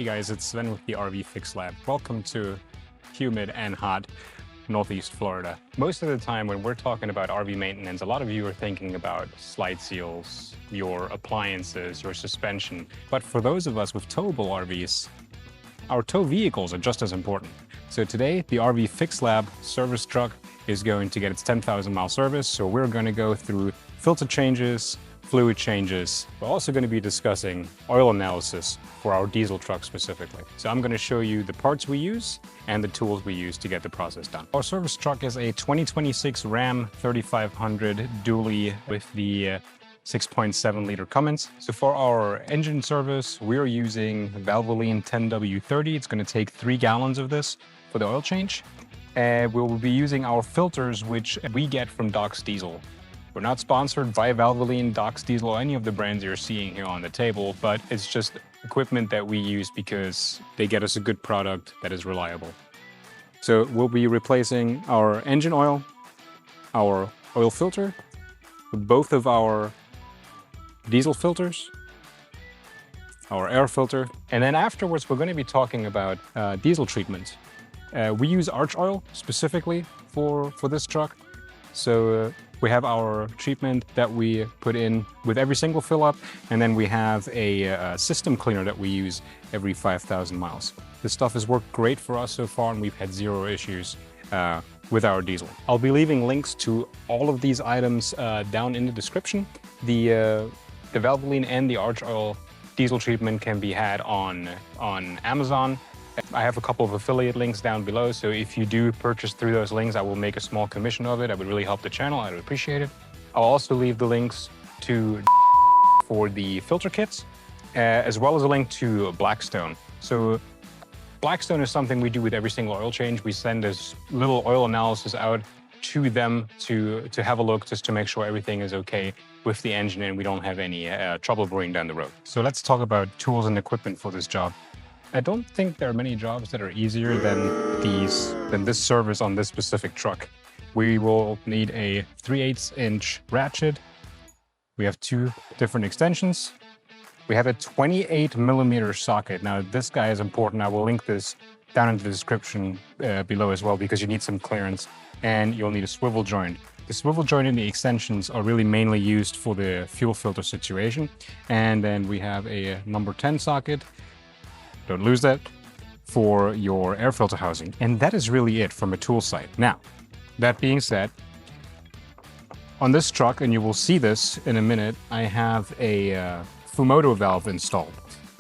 Hey guys, it's Sven with the RV Fix Lab. Welcome to humid and hot Northeast Florida. Most of the time when we're talking about RV maintenance, a lot of you are thinking about slide seals, your appliances, your suspension. But for those of us with towable RVs, our tow vehicles are just as important. So today, the RV Fix Lab service truck is going to get its 10,000 mile service. So we're going to go through filter changes, fluid changes. We're also going to be discussing oil analysis for our diesel truck specifically. So I'm going to show you the parts we use and the tools we use to get the process done. Our service truck is a 2026 Ram 3500 dually with the 6.7 liter Cummins. So for our engine service, we're using Valvoline 10W30. It's going to take 3 gallons of this for the oil change. And we'll be using our filters, which we get from Doc's Diesel. We're not sponsored by Valvoline, Doc's Diesel, or any of the brands you're seeing here on the table, but it's just equipment that we use because they get us a good product that is reliable. So we'll be replacing our engine oil, our oil filter, both of our diesel filters, our air filter, and then afterwards we're going to be talking about diesel treatment. We use arch oil specifically for this truck. So we have our treatment that we put in with every single fill up, and then we have a system cleaner that we use every 5,000 miles. This stuff has worked great for us so far, and we've had 0 issues with our diesel. I'll be leaving links to all of these items down in the description. The Valvoline and the arch oil diesel treatment can be had on Amazon. I have a couple of affiliate links down below, so if you do purchase through those links, I will make a small commission of it. That would really help the channel. I would appreciate it. I'll also leave the links to for the filter kits, as well as a link to Blackstone. So Blackstone is something we do with every single oil change. We send this little oil analysis out to them to have a look, just to make sure everything is okay with the engine and we don't have any trouble brewing down the road. So let's talk about tools and equipment for this job. I don't think there are many jobs that are easier than this service on this specific truck. We will need a 3/8 inch ratchet. We have 2 different extensions. We have a 28 millimeter socket. Now this guy is important. I will link this down in the description below as well, because you need some clearance, and you'll need a swivel joint. The swivel joint and the extensions are really mainly used for the fuel filter situation. And then we have a number 10 socket. Don't lose that, for your air filter housing. And that is really it from a tool site. Now, that being said, on this truck, and you will see this in a minute, I have a Fumoto valve installed.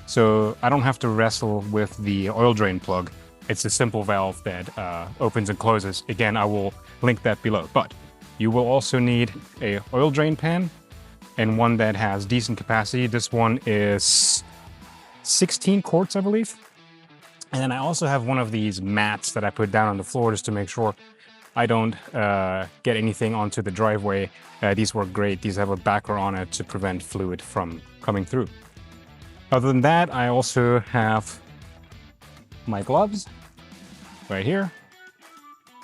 So I don't have to wrestle with the oil drain plug. It's a simple valve that opens and closes. Again, I will link that below. But you will also need a oil drain pan, and one that has decent capacity. This one is 16 quarts, I believe. And then I also have one of these mats that I put down on the floor just to make sure I don't get anything onto the driveway. These work great. These have a backer on it to prevent fluid from coming through. Other than that, I also have my gloves right here.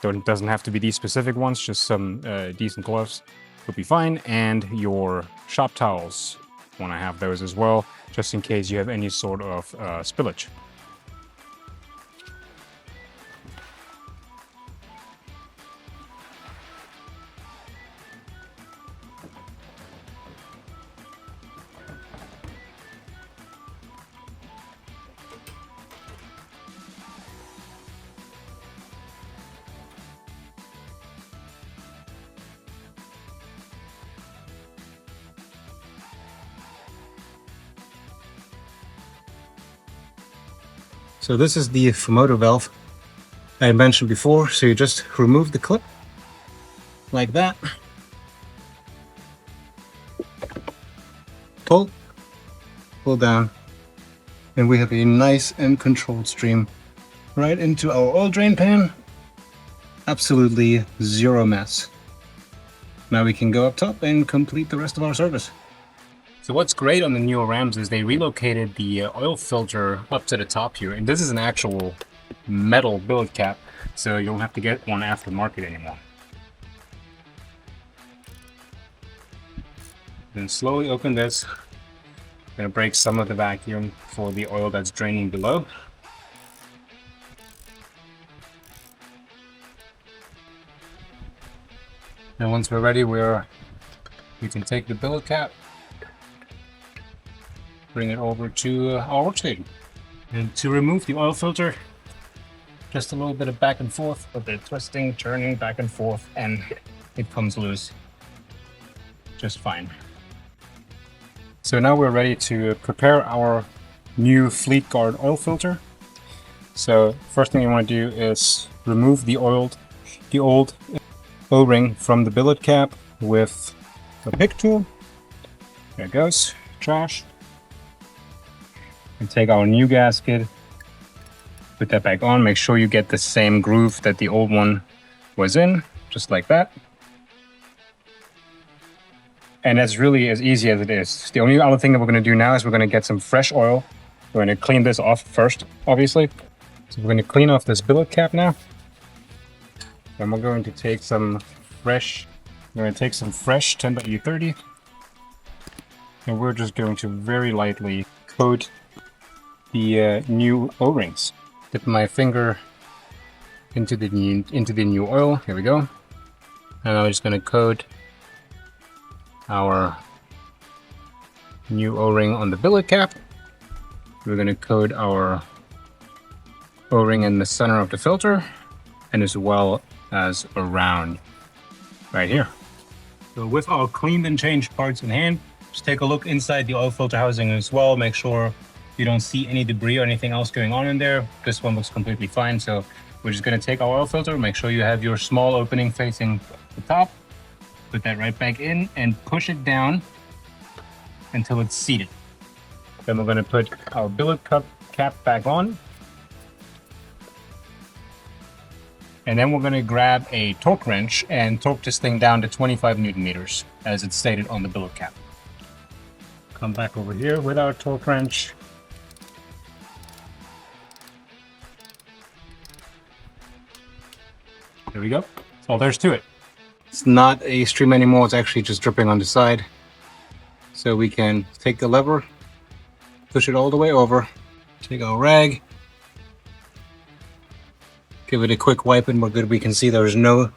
Doesn't have to be these specific ones, just some decent gloves will be fine. And your shop towels. Want to have those as well, just in case you have any sort of spillage. So this is the Fumoto valve I mentioned before. So you just remove the clip like that, pull down, and we have a nice and controlled stream right into our oil drain pan. Absolutely 0 mess. Now we can go up top and complete the rest of our service. So what's great on the newer Rams is they relocated the oil filter up to the top here, and this is an actual metal billet cap, so you don't have to get one aftermarket anymore. Then slowly open this, I'm gonna break some of the vacuum for the oil that's draining below. And once we're ready, we can take the billet cap, bring it over to our workstation. And to remove the oil filter, just a little bit of back and forth, a bit of twisting, turning back and forth, and it comes loose just fine. So now we're ready to prepare our new Fleet Guard oil filter. So first thing you want to do is remove the old O-ring from the billet cap with a pick tool. There it goes, trash. And take our new gasket, put that back on. Make sure you get the same groove that the old one was in, just like that. And that's really as easy as it is. The only other thing that we're going to do now is we're going to get some fresh oil. We're going to clean this off first, obviously. So we're going to clean off this billet cap now. And we're going to take some fresh 10x30. And we're just going to very lightly coat the new O-rings. Dip my finger into the new oil. Here we go. And I'm just going to coat our new O-ring on the billet cap. We're going to coat our O-ring in the center of the filter, and as well as around right here. So with our cleaned and changed parts in hand, just take a look inside the oil filter housing as well. Make sure you don't see any debris or anything else going on in there. This one looks completely fine. So we're just going to take our oil filter, make sure you have your small opening facing the top. Put that right back in and push it down until it's seated. Then we're going to put our billet cap back on. And then we're going to grab a torque wrench and torque this thing down to 25 Newton meters, as it's stated on the billet cap. Come back over here with our torque wrench. There we go. That's all there's to it. It's not a stream anymore, it's actually just dripping on the side. So we can take the lever, push it all the way over, take our rag, give it a quick wipe, and we're good. We can see there's no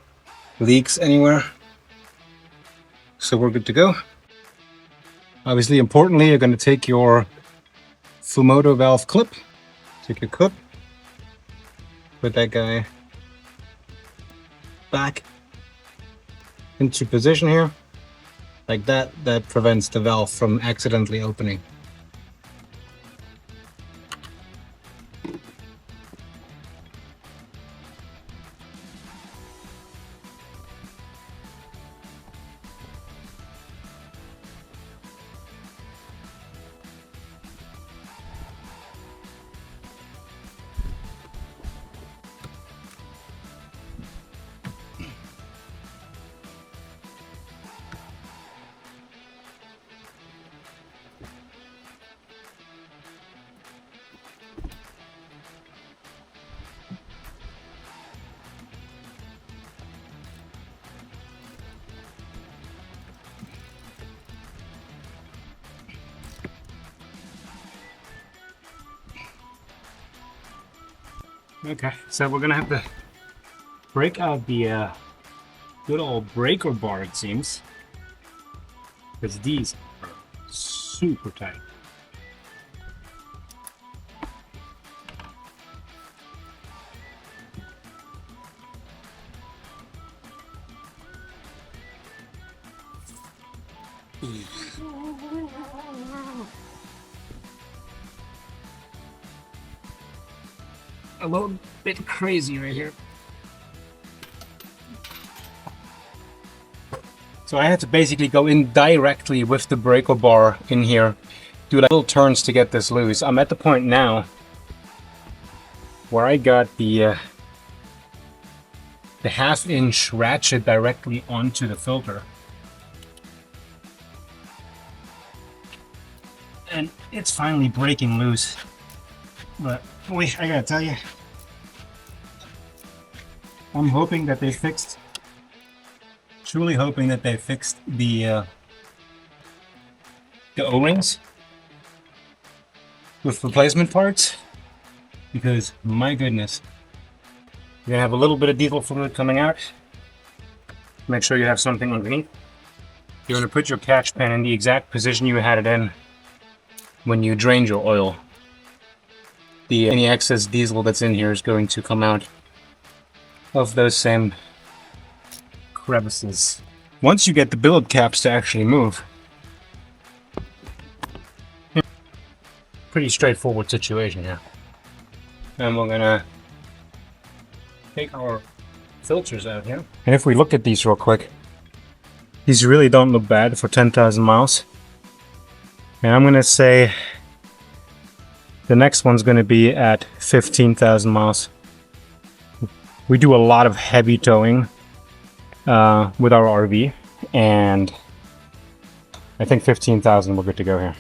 leaks anywhere. So we're good to go. Obviously, importantly, you're going to take your Fumoto valve clip, take your clip, put that guy back into position here, like that. That prevents the valve from accidentally opening. Okay, so we're gonna have to break out the good old breaker bar, it seems, because these are super tight. A little bit crazy right here. So I had to basically go in directly with the breaker bar in here, do little turns to get this loose. I'm at the point now where I got the half-inch ratchet directly onto the filter. And it's finally breaking loose. But boy, I gotta tell you, I'm hoping that they fixed, truly hoping that they fixed the O-rings, with replacement parts, because my goodness, you're gonna have a little bit of diesel fluid coming out. Make sure you have something underneath. You're gonna put your catch pan in the exact position you had it in when you drained your oil. Any excess diesel that's in here is going to come out of those same crevices. Once you get the billet caps to actually move, pretty straightforward situation here. And we're gonna take our filters out here. And if we look at these real quick, these really don't look bad for 10,000 miles. And I'm gonna say the next one's gonna be at 15,000 miles. We do a lot of heavy towing with our RV, and I think 15,000 we're good to go here.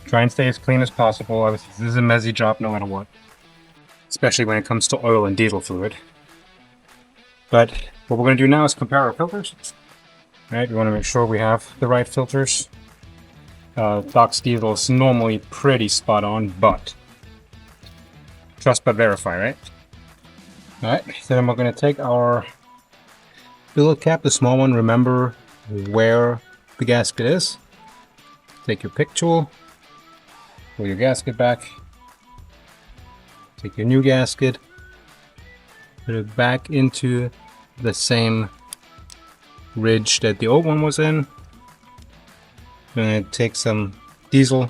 Try and stay as clean as possible. Obviously, this is a messy job no matter what, especially when it comes to oil and diesel fluid. But what we're going to do now is compare our filters. All right, we want to make sure we have the right filters. Doc's diesel is normally pretty spot on, but trust but verify, right? All right, so then we're going to take our billet cap, the small one. Remember where the gasket is. Take your pick tool, pull your gasket back, take your new gasket, put it back into the same ridge that the old one was in. I'm going to take some diesel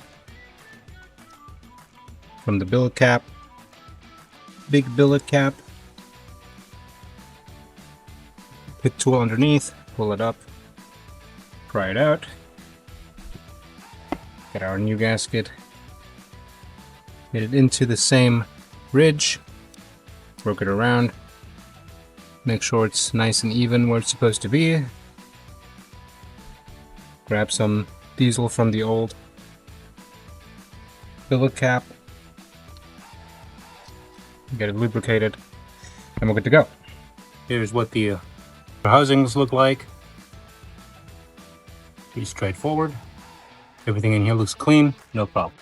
from the billet cap, big billet cap, pick tool underneath, pull it up, pry it out, get our new gasket, get it into the same ridge, work it around, make sure it's nice and even where it's supposed to be. Grab some diesel from the old billet cap, get it lubricated, and we're good to go. Here's what the housings look like. Pretty straightforward. Everything in here looks clean, no problem.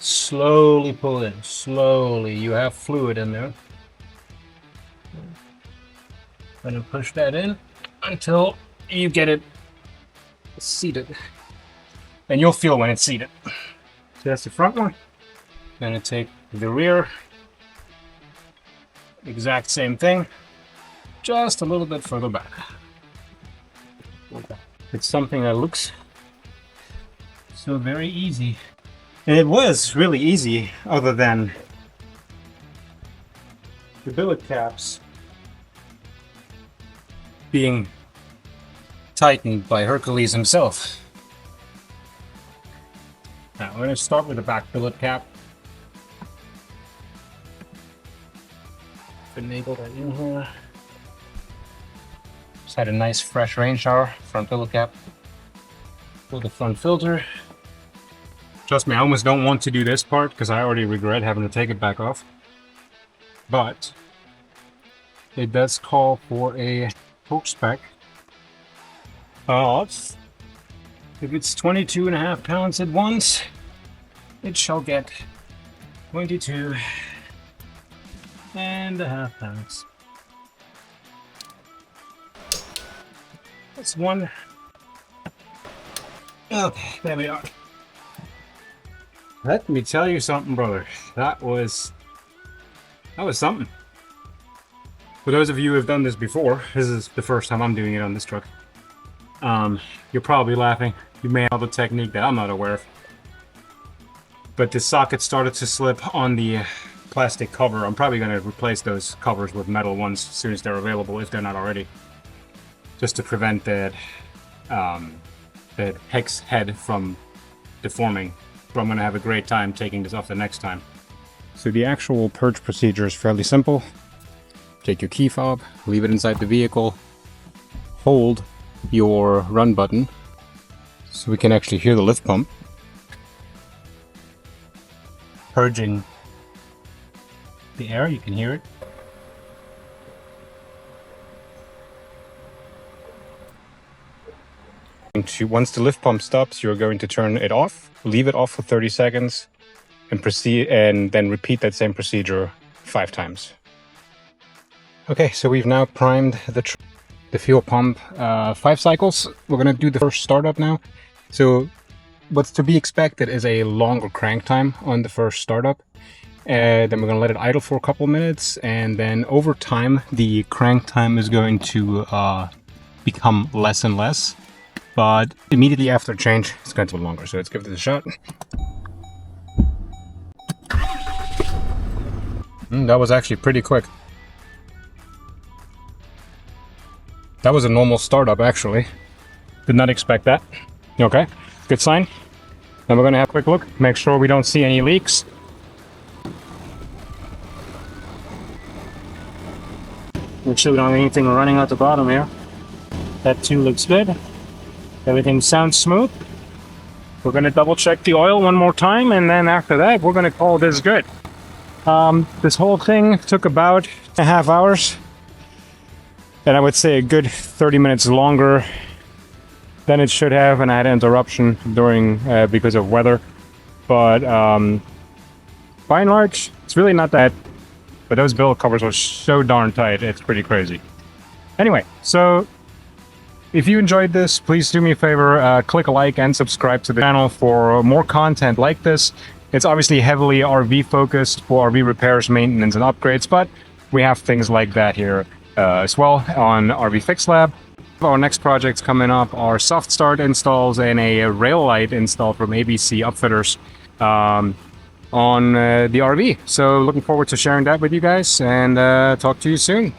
Slowly pull in, slowly. You have fluid in there. Gonna push that in until you get it seated. And you'll feel when it's seated. So that's the front one. Gonna take the rear. Exact same thing, just a little bit further back. It's something that looks so very easy. And it was really easy, other than the billet caps being tightened by Hercules himself. Now we're going to start with the back billet cap. Finagle that in here. Just had a nice fresh rain shower. Front billet cap. Pull the front filter. Trust me, I almost don't want to do this part because I already regret having to take it back off. But it does call for a torque spec of, if it's 22.5 pounds at once, it shall get 22.5 pounds. That's one. Okay, there we are. Let me tell you something, brother. That was something. For those of you who have done this before, this is the first time I'm doing it on this truck. You're probably laughing. You may have a technique that I'm not aware of. But the socket started to slip on the plastic cover. I'm probably going to replace those covers with metal ones as soon as they're available, if they're not already. Just to prevent that hex head from deforming. But I'm going to have a great time taking this off the next time. So the actual purge procedure is fairly simple. Take your key fob, leave it inside the vehicle, hold your run button so we can actually hear the lift pump purging the air. You can hear it. Once the lift pump stops, you're going to turn it off, leave it off for 30 seconds, and proceed, and then repeat that same procedure 5 times. Okay, so we've now primed the fuel pump 5 cycles. We're gonna do the first startup now. So what's to be expected is a longer crank time on the first startup. Then we're gonna let it idle for a couple minutes, and then over time the crank time is going to become less and less. But immediately after change, it's going to be longer. So let's give this a shot. That was actually pretty quick. That was a normal startup, actually. Did not expect that. Okay, good sign. Then we're gonna have a quick look, make sure we don't see any leaks. Make sure we don't have anything running out the bottom here. That too looks good. Everything sounds smooth. We're gonna double check the oil one more time, and then after that, we're gonna call this good. This whole thing took about 1.5 hours. And I would say a good 30 minutes longer than it should have, and I had an interruption during because of weather. But by and large, it's really not that. But those billet covers are so darn tight, it's pretty crazy. Anyway, so if you enjoyed this, please do me a favor, click a like and subscribe to the channel for more content like this. It's obviously heavily RV focused for RV repairs, maintenance, and upgrades, but we have things like that here as well on RV Fix Lab. Our next projects coming up are soft start installs and a rail light install from ABC Upfitters on the RV. So looking forward to sharing that with you guys, and talk to you soon.